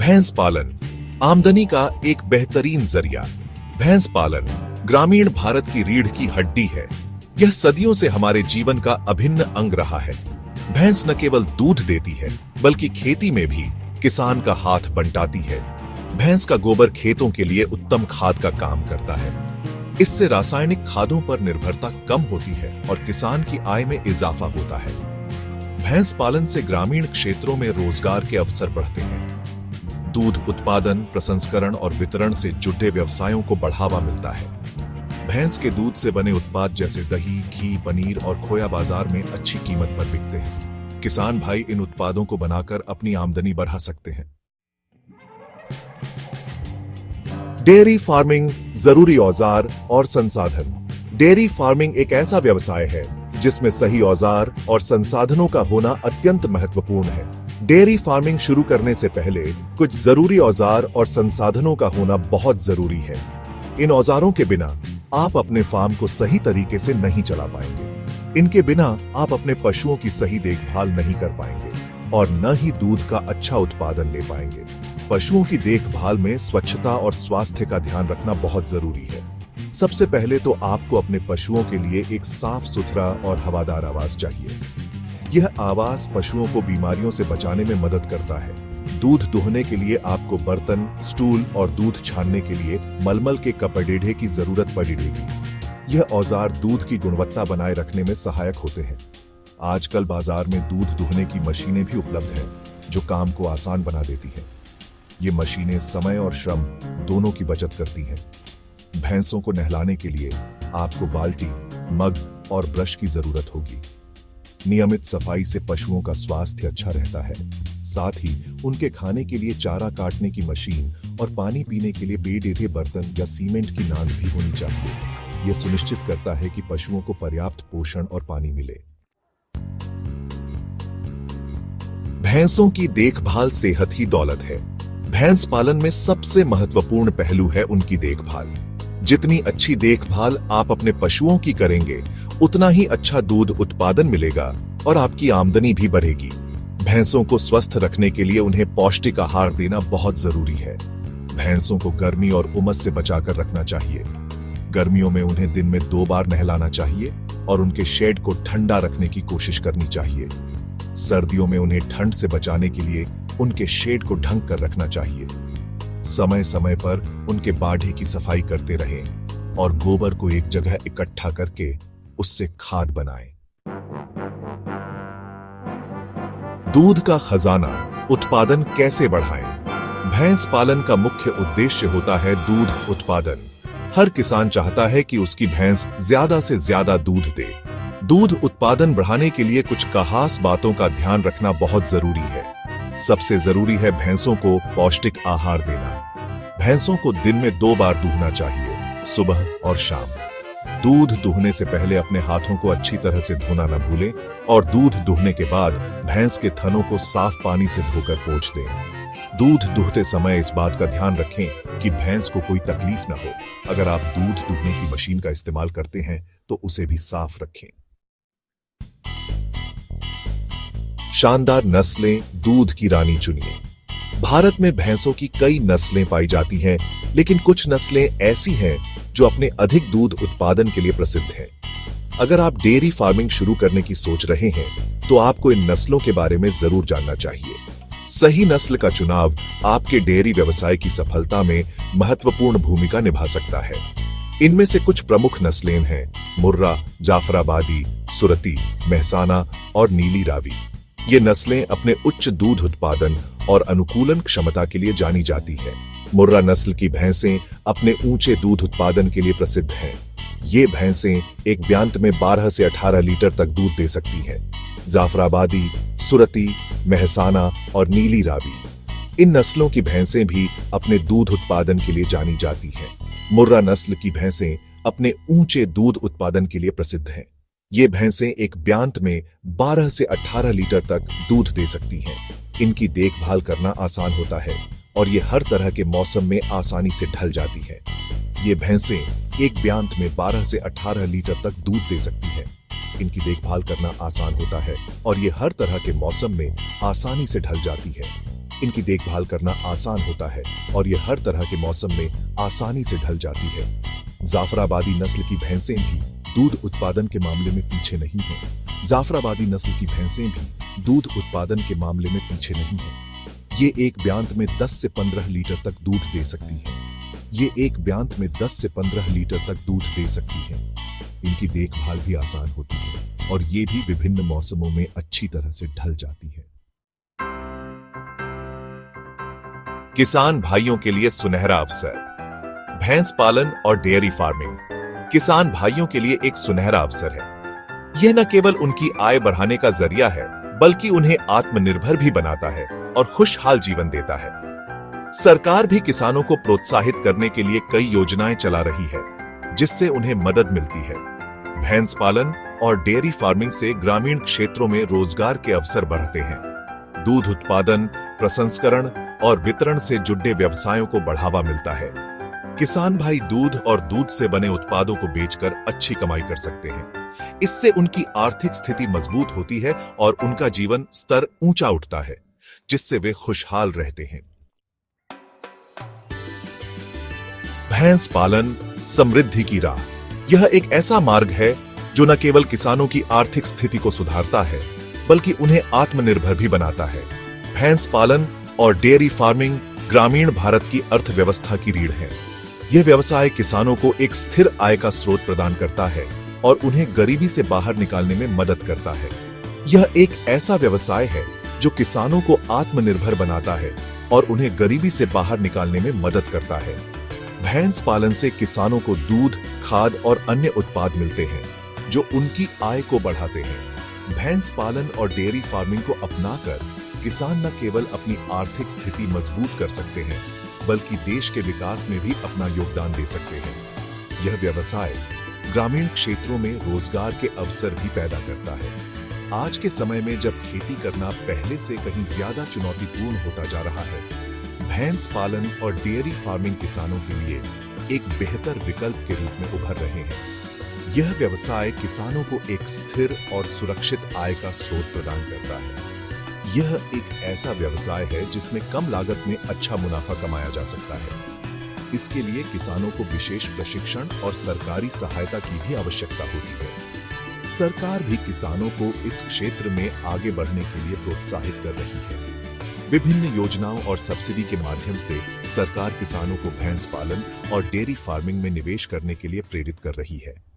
भैंस पालन आमदनी का एक बेहतरीन जरिया। भैंस पालन ग्रामीण भारत की रीढ़ की हड्डी है। यह सदियों से हमारे जीवन का अभिन्न अंग रहा है। भैंस न केवल दूध देती है बल्कि खेती में भी किसान का हाथ बंटाती है। भैंस का गोबर खेतों के लिए उत्तम खाद का काम करता है। इससे रासायनिक खादों पर निर्भरता कम होती है और किसान की आय में इजाफा होता है। भैंस पालन से ग्रामीण क्षेत्रों में रोजगार के अवसर बढ़ते हैं। दूध उत्पादन, प्रसंस्करण और वितरण से जुड़े व्यवसायों को बढ़ावा मिलता है। भैंस के दूध से बने उत्पाद जैसे दही, घी, पनीर और खोया बाजार में अच्छी कीमत पर बिकते हैं। किसान भाई इन उत्पादों को बनाकर अपनी आमदनी बढ़ा सकते हैं। डेयरी फार्मिंग जरूरी औजार और संसाधन। डेयरी फार्मिंग एक ऐसा व्यवसाय है जिसमें सही औजार और संसाधनों का होना अत्यंत महत्वपूर्ण है। डेयरी फार्मिंग शुरू करने से पहले कुछ जरूरी औजार और संसाधनों का होना बहुत जरूरी है। इन औजारों के बिना आप अपने फार्म को सही तरीके से नहीं चला पाएंगे। इनके बिना आप अपने पशुओं की सही देखभाल नहीं कर पाएंगे और न ही दूध का अच्छा उत्पादन ले पाएंगे। पशुओं की देखभाल में स्वच्छता और स्वास्थ्य का ध्यान रखना बहुत जरूरी है। सबसे पहले तो आपको अपने पशुओं के लिए एक साफ सुथरा और हवादार आवास चाहिए। यह आवास पशुओं को बीमारियों से बचाने में मदद करता है। दूध दुहने के लिए आपको बर्तन, स्टूल और दूध छानने के लिए मलमल के कपड़ेढ़े की जरूरत पड़ेगी। यह औजार दूध की गुणवत्ता बनाए रखने में सहायक होते हैं। आजकल बाजार में दूध दुहने की मशीनें भी उपलब्ध हैं जो काम को आसान बना देती हैं। ये मशीनें समय और श्रम दोनों की बचत करती हैं। भैंसों को नहलाने के लिए आपको बाल्टी, मग और ब्रश की जरूरत होगी। नियमित सफाई से पशुओं का स्वास्थ्य अच्छा रहता है। साथ ही उनके खाने के लिए चारा काटने की मशीन और पानी पीने के लिए बेढेरे बर्तन या सीमेंट की नांद भी होनी चाहिए। यह सुनिश्चित करता है कि पशुओं को पर्याप्त पोषण और पानी मिले। भैंसों की देखभाल सेहत ही दौलत है। भैंस पालन में सबसे महत्वपूर्ण पहलू है उनकी देखभाल। जितनी अच्छी देखभाल आप अपने पशुओं की करेंगे उतना ही अच्छा दूध उत्पादन मिलेगा और आपकी आमदनी भी बढ़ेगी। भैंसों को स्वस्थ रखने के लिए उन्हें पौष्टिक आहार देना बहुत जरूरी है। भैंसों को गर्मी और उमस से बचाकर रखना चाहिए। गर्मियों में उन्हें दिन में 2 बार नहलाना चाहिए और उनके शेड को ठंडा रखने की कोशिश करनी चाहिए। सर्दियों में उन्हें ठंड से बचाने के लिए उनके शेड को ढंक कर रखना चाहिए। समय समय पर उनके बाढ़े की सफाई करते रहें और गोबर को एक जगह इकट्ठा करके उससे खाद बनाएं। दूध का खजाना उत्पादन कैसे बढ़ाएं? भैंस पालन का मुख्य उद्देश्य होता है दूध उत्पादन। हर किसान चाहता है कि उसकी भैंस ज्यादा से ज्यादा दूध दे। दूध उत्पादन बढ़ाने के लिए कुछ खास बातों का ध्यान रखना बहुत जरूरी है। सबसे जरूरी है भैंसों को पौष्टिक आहार देना। भैंसों को दिन में 2 बार दूहना चाहिए, सुबह और शाम। दूध दूहने से पहले अपने हाथों को अच्छी तरह से धोना न भूलें और दूध दूहने के बाद भैंस के थनों को साफ पानी से धोकर पोंछ दें। दूध दूहते समय इस बात का ध्यान रखें कि भैंस को कोई तकलीफ न हो। अगर आप दूध दूहने की मशीन का इस्तेमाल करते हैं तो उसे भी साफ रखें। शानदार नस्लें, दूध की रानी चुनिए। भारत में भैंसों की कई नस्लें पाई जाती हैं, लेकिन कुछ नस्लें ऐसी हैं जो अपने अधिक दूध उत्पादन के लिए प्रसिद्ध हैं। अगर आप डेयरी फार्मिंग शुरू करने की सोच रहे हैं तो आपको इन नस्लों के बारे में जरूर जानना चाहिए। सही नस्ल का चुनाव आपके डेयरी व्यवसाय की सफलता में महत्वपूर्ण भूमिका निभा सकता है। इनमें से कुछ प्रमुख नस्लें हैं मुर्रा, जाफराबादी, सुरती, मेहसाना और नीली रावी। ये नस्लें अपने उच्च दूध उत्पादन और अनुकूलन क्षमता के लिए जानी जाती हैं। मुर्रा नस्ल की भैंसें अपने ऊंचे दूध उत्पादन के लिए प्रसिद्ध हैं। ये भैंसें एक ब्यांत में 12 से 18 लीटर तक दूध दे सकती हैं। जाफराबादी, सुरती, मेहसाना और नीली रावी, इन नस्लों की भैंसें भी अपने दूध उत्पादन के लिए जानी जाती हैं। मुर्रा नस्ल की भैंसें अपने ऊंचे दूध उत्पादन के लिए प्रसिद्ध हैं। ये भैंसें एक ब्यांत में 12 से 18 लीटर तक दूध दे सकती हैं। इनकी देखभाल करना आसान होता है और ये हर तरह के मौसम में आसानी से ढल जाती हैं। ये भैंसें एक ब्यांत में 12 से 18 लीटर तक दूध दे सकती हैं। इनकी देखभाल करना आसान होता है और ये हर तरह के मौसम में आसानी से ढल जाती है। इनकी देखभाल करना आसान होता है और ये हर तरह के मौसम में आसानी से ढल जाती है। जाफराबादी नस्ल की भैंसें भी दूध उत्पादन के मामले में पीछे नहीं हैं। जाफराबादी नस्ल की भैंसें भी दूध उत्पादन के मामले में पीछे नहीं हैं। ये एक ब्यांत में 10 से 15 लीटर तक दूध दे सकती हैं। ये एक ब्यांत में 10 से 15 लीटर तक दूध दे सकती हैं। इनकी देखभाल भी आसान होती है और ये भी विभिन्न मौसमों में अच्छी तरह से ढल जाती है। किसान भाइयों के लिए सुनहरा अवसर। भैंस पालन और डेयरी फार्मिंग किसान भाइयों के लिए एक सुनहरा अवसर है। यह न केवल उनकी आय बढ़ाने का जरिया है, बल्कि उन्हें आत्मनिर्भर भी बनाता है और खुशहाल जीवन देता है। सरकार भी किसानों को प्रोत्साहित करने के लिए कई योजनाएं चला रही है, जिससे उन्हें मदद मिलती है। भैंस पालन और डेयरी फार्मिंग से ग्रामीण क्षेत्रों में रोजगार के अवसर बढ़ते हैं। दूध उत्पादन, प्रसंस्करण और वितरण से जुड़े व्यवसायों को बढ़ावा मिलता है। किसान भाई दूध और दूध से बने उत्पादों को बेचकर अच्छी कमाई कर सकते हैं। इससे उनकी आर्थिक स्थिति मजबूत होती है और उनका जीवन स्तर ऊंचा उठता है, जिससे वे खुशहाल रहते हैं। भैंस पालन समृद्धि की राह। यह एक ऐसा मार्ग है जो न केवल किसानों की आर्थिक स्थिति को सुधारता है, बल्कि उन्हें आत्मनिर्भर भी बनाता है। भैंस पालन और डेयरी फार्मिंग ग्रामीण भारत की अर्थव्यवस्था की रीढ़ है। यह व्यवसाय किसानों को एक स्थिर आय का स्रोत प्रदान करता है और उन्हें गरीबी से बाहर निकालने में मदद करता है। यह एक ऐसा व्यवसाय है जो किसानों को आत्मनिर्भर बनाता है और उन्हें गरीबी से बाहर निकालने में मदद करता है। भैंस पालन से किसानों को दूध, खाद और अन्य उत्पाद मिलते हैं, जो उनकी आय को बढ़ाते हैं। भैंस पालन और डेयरी फार्मिंग को अपनाकर किसान न केवल अपनी आर्थिक स्थिति मजबूत कर सकते हैं, बल्कि देश के विकास में भी अपना योगदान दे सकते हैं। यह व्यवसाय ग्रामीण क्षेत्रों में रोजगार के अवसर भी पैदा करता है। आज के समय में जब खेती करना पहले से कहीं ज्यादा चुनौतीपूर्ण होता जा रहा है, भैंस पालन और डेयरी फार्मिंग किसानों के लिए एक बेहतर विकल्प के रूप में उभर रहे हैं। यह व्यवसाय किसानों को एक स्थिर और सुरक्षित आय का स्रोत प्रदान करता है। यह एक ऐसा व्यवसाय है जिसमें कम लागत में अच्छा मुनाफा कमाया जा सकता है। इसके लिए किसानों को विशेष प्रशिक्षण और सरकारी सहायता की भी आवश्यकता होती है। सरकार भी किसानों को इस क्षेत्र में आगे बढ़ने के लिए प्रोत्साहित कर रही है। विभिन्न योजनाओं और सब्सिडी के माध्यम से सरकार किसानों को भैंस पालन और डेयरी फार्मिंग में निवेश करने के लिए प्रेरित कर रही है।